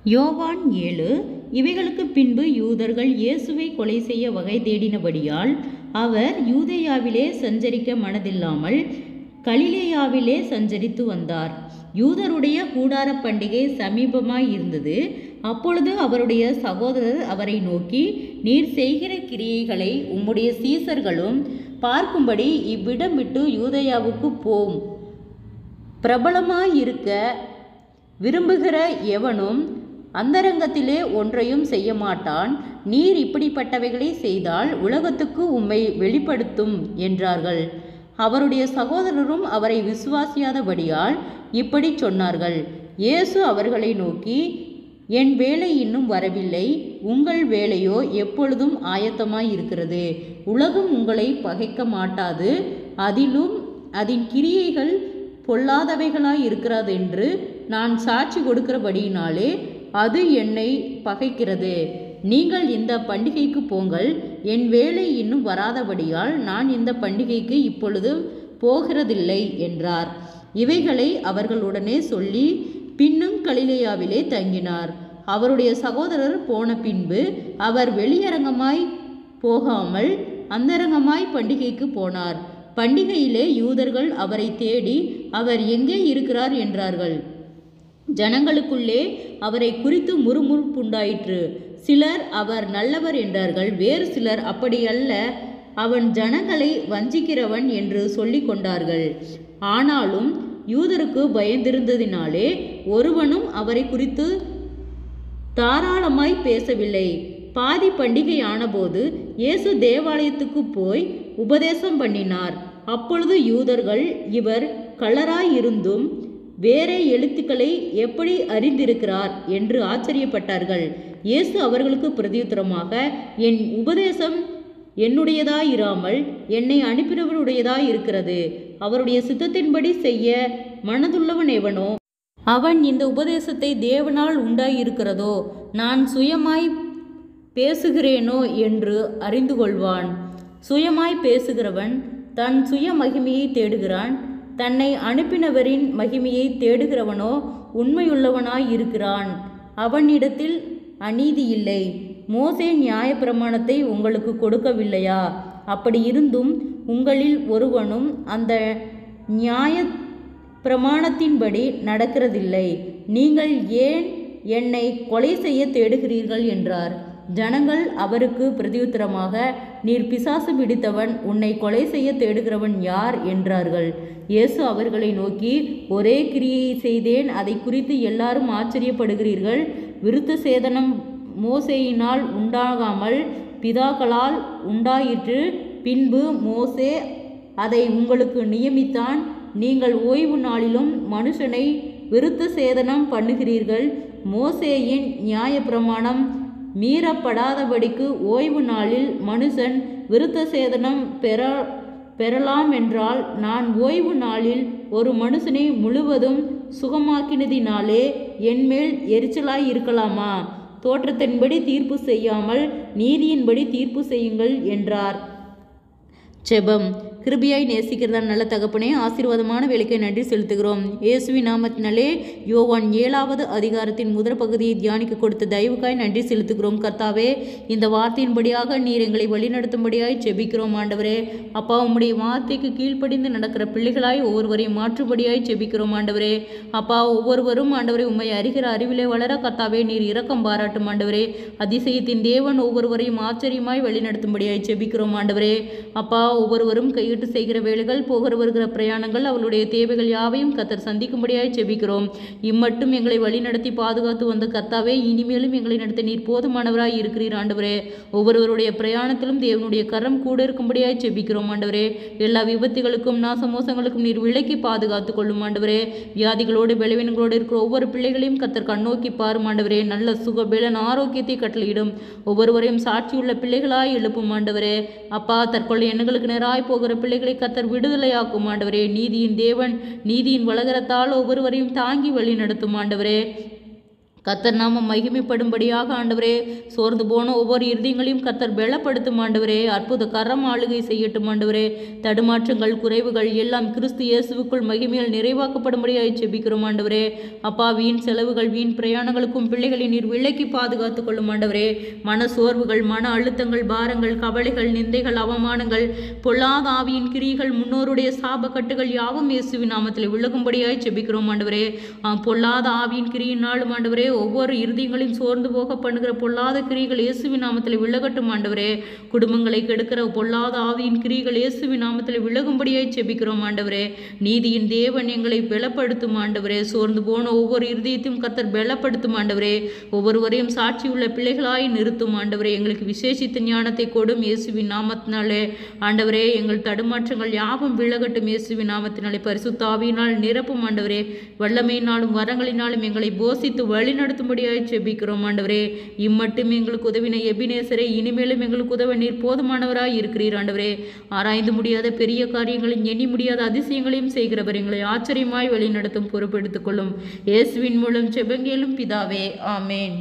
யோவான் 7. இவைகளுக்கு பின்பு யூதர்கள் இயேசுவை கொலை செய்ய வகை தேடினபடியால் அவர் யூதேயாவிலே சஞ்சரிக்க மனதில்லாமல் கலிலேயாவிலே சஞ்சரித்து வந்தார். யூதருடைய கூடார பண்டிகை சமீபமாய் இருந்தது. அப்பொழுது அவருடைய சகோதரர் அவரை நோக்கி, நீர் செய்கிற கிரியைகளை உம்முடைய சீசர்களும் பார்க்கும்படி இவ்விடம் விட்டு யூதேயாவுக்கு போம். பிரபலமாயிருக்க விரும்புகிற எவனும் அந்தரங்கத்திலே ஒன்றையும் செய்ய மாட்டான். நீர் இப்படிப்பட்டவைகளை செய்தால் உலகத்துக்கு உம்மை வெளிப்படுத்தும் என்றார்கள். அவருடைய சகோதரரும் அவரை விசுவாசியாதபடியால் இப்படி சொன்னார்கள். இயேசு அவர்களை நோக்கி, என் வேலை இன்னும் வரவில்லை, உங்கள் வேலையோ எப்பொழுதும் ஆயத்தமாயிருக்கிறது. உலகம் உங்களை பகைக்க மாட்டாது, அதிலும் அதன் கிரியைகள் பொல்லாதவைகளாய் இருக்கிறதென்று நான் சாட்சி கொடுக்கிறபடியினாலே அது என்னை பகைக்கிறது. நீங்கள் இந்த பண்டிகைக்கு போங்கள். என் வேலை இன்னும் வராதபடியால் நான் இந்த பண்டிகைக்கு இப்பொழுது போகிறதில்லை என்றார். இவைகளை அவர்களுடனே சொல்லி பின்னும் கலிலேயாவிலே தங்கினார். அவருடைய சகோதரர் போன பின்பு அவர் வெளியரங்கமாய் போகாமல் அந்தரங்கமாய் பண்டிகைக்கு போனார். பண்டிகையிலே யூதர்கள் அவரை தேடி அவர் எங்கே இருக்கிறார் என்றார்கள். ஜனங்களுக்குள்ளே அவரை குறித்து முறுமுறுப்புண்டாயிற்று. சிலர் அவர் நல்லவர் என்றார்கள், வேறு சிலர் அப்படியல்ல, அவன் ஜனங்களை வஞ்சிக்கிறவன் என்று சொல்லி கொண்டார்கள். ஆனாலும் யூதருக்கு பயந்திருந்ததினாலே ஒருவனும் அவரை குறித்து தாராளமாய் பேசவில்லை. பாதி பண்டிகை ஆனபோது இயேசு தேவாலயத்துக்கு போய் உபதேசம் பண்ணினார். அப்பொழுது யூதர்கள், இவர் கள்ளராயிருந்தும் வேறே எழுத்துக்களை எப்படி அறிந்திருக்கிறார் என்று ஆச்சரியப்பட்டார்கள். இயேசு அவர்களுக்கு பிரதியுத்தரமாக, என் உபதேசம் என்னுடையதாயிராமல் என்னை அனுப்பினவருடையதாய் இருக்கிறது. அவருடைய சித்தத்தின்படி செய்ய மனதுள்ளவன் எவனோ அவன் இந்த உபதேசத்தை தேவனால் உண்டாயிருக்கிறதோ நான் சுயமாய் பேசுகிறேனோ என்று அறிந்து கொள்வான். சுயமாய் பேசுகிறவன் தன் சுய மகிமையை தேடுகிறான். தன்னை அனுப்பினவரின் மகிமையை தேடுகிறவனோ உண்மையுள்ளவனாய் இருக்கிறான். அவனிடத்தில் அநீதி இல்லை. மோசே நியாயப்பிரமாணத்தை உங்களுக்கு கொடுக்கவில்லையா? அப்படி இருந்தும் உங்களில் ஒருவனும் அந்த நியாய பிரமாணத்தின்படி நடக்கிறதில்லை. நீங்கள் ஏன் என்னை கொலை செய்ய தேடுகிறீர்கள் என்றார். ஜனங்கள் அவருக்கு பிரதியுத்தரமாக, நீர் பிசாசு பிடித்தவன், உன்னை கொலை செய்ய தேடுகிறவன் யார் என்றார்கள். இயேசு அவர்களை நோக்கி, ஒரே கிரியையை செய்தேன், அதை குறித்து எல்லாரும் ஆச்சரியப்படுகிறீர்கள். விருத்த சேதனம் மோசேயினால் உண்டாகாமல் பிதாக்களால் உண்டாயிற்று. பின்பு மோசே அதை உங்களுக்கு நியமித்தான். நீங்கள் ஓய்வு நாளிலும் மனுஷனை விருத்த சேதனம் பண்ணுகிறீர்கள். மோசேயின் நியாயப்பிரமாணம் மீறப்படாதபடிக்கு ஓய்வு நாளில் மனுஷன் விருத்த சேதனம் பெறலாம் என்றால், நான் ஓய்வு நாளில் ஒரு மனுஷனை முழுவதும் சுகமாக்கினதினாலே என்மேல் எரிச்சலாய் இருக்கலாமா? தோற்றத்தின்படி தீர்ப்பு செய்யாமல் நீதியின்படி தீர்ப்பு செய்யுங்கள் என்றார். ஜெபம். கிருபையாய் நேசிக்கிறதா நல்ல தகப்பனே, ஆசீர்வாதமான வேலைக்கு நன்றி செலுத்துகிறோம். இயேசுவின் நாமத்தினாலே யோவான் 7வது அதிகாரத்தின் முதல் பகுதியை தியானிக்க கொடுத்த தயவுக்காய் நன்றி செலுத்துகிறோம். கர்த்தாவே, இந்த வார்த்தையின்படியாக நீர் எங்களை வழிநடத்தும்படியாய் ஜெபிக்கிறோம். ஆண்டவரே அப்பா, உம்முடைய வார்த்தைக்கு கீழ்ப்படிந்து நடக்கிற பிள்ளைகளாய் ஒவ்வொருவரையும் மாற்றுபடியாய் ஜெபிக்கிறோம். ஆண்டவரே அப்பா, ஒவ்வொருவரும் ஆண்டவரே உம்மை அறிகிற அறிவிலே வளர கர்த்தாவே நீர் இரக்கம் பாராட்டும். ஆண்டவரே, அதிசயத்தின் தேவன் ஒவ்வொருவரையும் ஆச்சரியமாய் வழிநடத்தும்படியாய் ஜெபிக்கிறோம். ஆண்டவரே அப்பா, ஒவ்வொருவரும் கையிட்டு செய்கிற வேலைகள், போகிற வருகிற பிரயாணங்கள், அவளுடைய தேவைகள் யாவையும் கர்த்தர் சந்திக்கும்படியாய் ஜெபிக்கிறோம். இம்மட்டும் எங்களை வழிநடத்தி பாதுகாத்து வந்த கர்த்தாவே, இனிமேலும் எங்களை நடத்த நீர் போதுமானவராய் இருக்கிறீர். ஆண்டவரே, ஒவ்வொருவருடைய பிரயாணத்திலும் தேவனுடைய கரம் கூட இருக்கும்படியாய் ஜெபிக்கிறோம். ஆண்டவரே, எல்லா விபத்துகளுக்கும் நாசமோசங்களுக்கும் நீர் விலக்கி பாதுகாத்து கொள்ளும். ஆண்டவரே, வியாதிகளோடு பலவீனங்களோடு இருக்கிற ஒவ்வொரு பிள்ளைகளையும் கர்த்தர் கண்ணோக்கி பாரும். ஆண்டவரே, நல்ல சுக பலன் ஆரோக்கியத்தை கட்டளையிடும். ஒவ்வொருவரையும் சாட்சியுள்ள பிள்ளைகளாய் எழுப்பும். ஆண்டவரே அப்பா, தற்கொலை எண்ணங்களுக்கு நேராய் போகிற பிள்ளைகளை கர்த்தர் விடுதலையாக்கும். ஆண்டவரே, நீதியின் தேவன் நீதியின் வலகரத்தால் ஒவ்வொருவரையும் தாங்கி வழி நடத்தும். ஆண்டவரே கர்த்தர் நாம மகிமைப்படும்படியாக ஆண்டவரே, சோர்ந்து போன ஒவ்வொரு இருதயங்களையும் கர்த்தர் பலப்படுத்தும் ஆண்டவரே. அற்புத கரம் ஆளுகை செய்யட்டும் ஆண்டவரே. தடுமாற்றங்கள் குறைவுகள் எல்லாம் கிறிஸ்து இயேசுவுக்குள் மகிமையால் நிறைவாக்கப்படும்படியாக ஜெபிக்கிறோம் ஆண்டவரே. அப்பா, வீண் செலவுகள் வீண் பிரயாணங்களுக்கும் பிள்ளைகளை நீர் விலக்கி பாதுகாத்து கொள்ளும் ஆண்டவரே. மன சோர்வுகள், மன அழுத்தங்கள், பாரங்கள், கவலைகள், நிந்தைகள், அவமானங்கள், பொல்லாத ஆவியின் கிரிகள், முன்னோருடைய சாப கட்டுகள் யாவும் இயேசுவின் நாமத்தில் விலகும்படியாக ஜெபிக்கிறோம் ஆண்டவரே. பொல்லாத ஆவியின் கிரியினாலும் ஆண்டவரே, ஒவ்வொரு இருதயங்களையும் சோர்ந்து போக பண்ணுகிற பொல்லாத கிரிகள் இயேசுவின் நாமத்தில் விலகட்டும் ஆண்டவரே. குடும்பங்களை கெடுக்கிற பொல்லாத ஆவியின் கிரிகள் இயேசுவின் நாமத்தில் விலகும்படியாய் ஜெபிக்கிறோம் ஆண்டவரே. நீதியின் தேவன் எங்களை பலப்படுத்தும் ஆண்டவரே. சோர்ந்து போன ஒவ்வொரு இருதயத்தையும் கர்த்தர் பலப்படுத்தும் ஆண்டவரே. ஒவ்வொருவரையும் சாட்சியுள்ள பிள்ளைகளாய் நிறுத்தும் ஆண்டவரே. எங்களுக்கு விசேஷித்த ஞானத்தை கொடும் இயேசுவின் நாமத்தினாலே ஆண்டவரே. எங்கள் தடுமாற்றங்கள் யாவும் விலகட்டும் இயேசுவின் நாமத்தினாலே. பரிசுத்த ஆவியினால் நிரப்பும் ஆண்டவரே. வல்லமையினாலும் வரங்களினாலும் எங்களை போசித்து வழி நடத்தும்படியாய் ஜெபிக்கிறோம் ஆண்டவரே. இம்மட்டும் எங்களுக்கு உதவின எபினேசரே, இனிமேலும் எங்களுக்கு உதவ நீர் போதுமானவராய் இருக்கிறீர் ஆண்டவரே. ஆராய்ந்து முடியாத பெரிய காரியங்களையும் எண்ணி முடியாத அதிசயங்களையும் செய்கிறவர், எங்களை ஆச்சரியமாய் வழி நடத்தும் பொறுப்பெடுத்துக் கொள்ளும். இயேசுவின் மூலம் ஜெபங்கேளும் பிதாவே, ஆமேன்.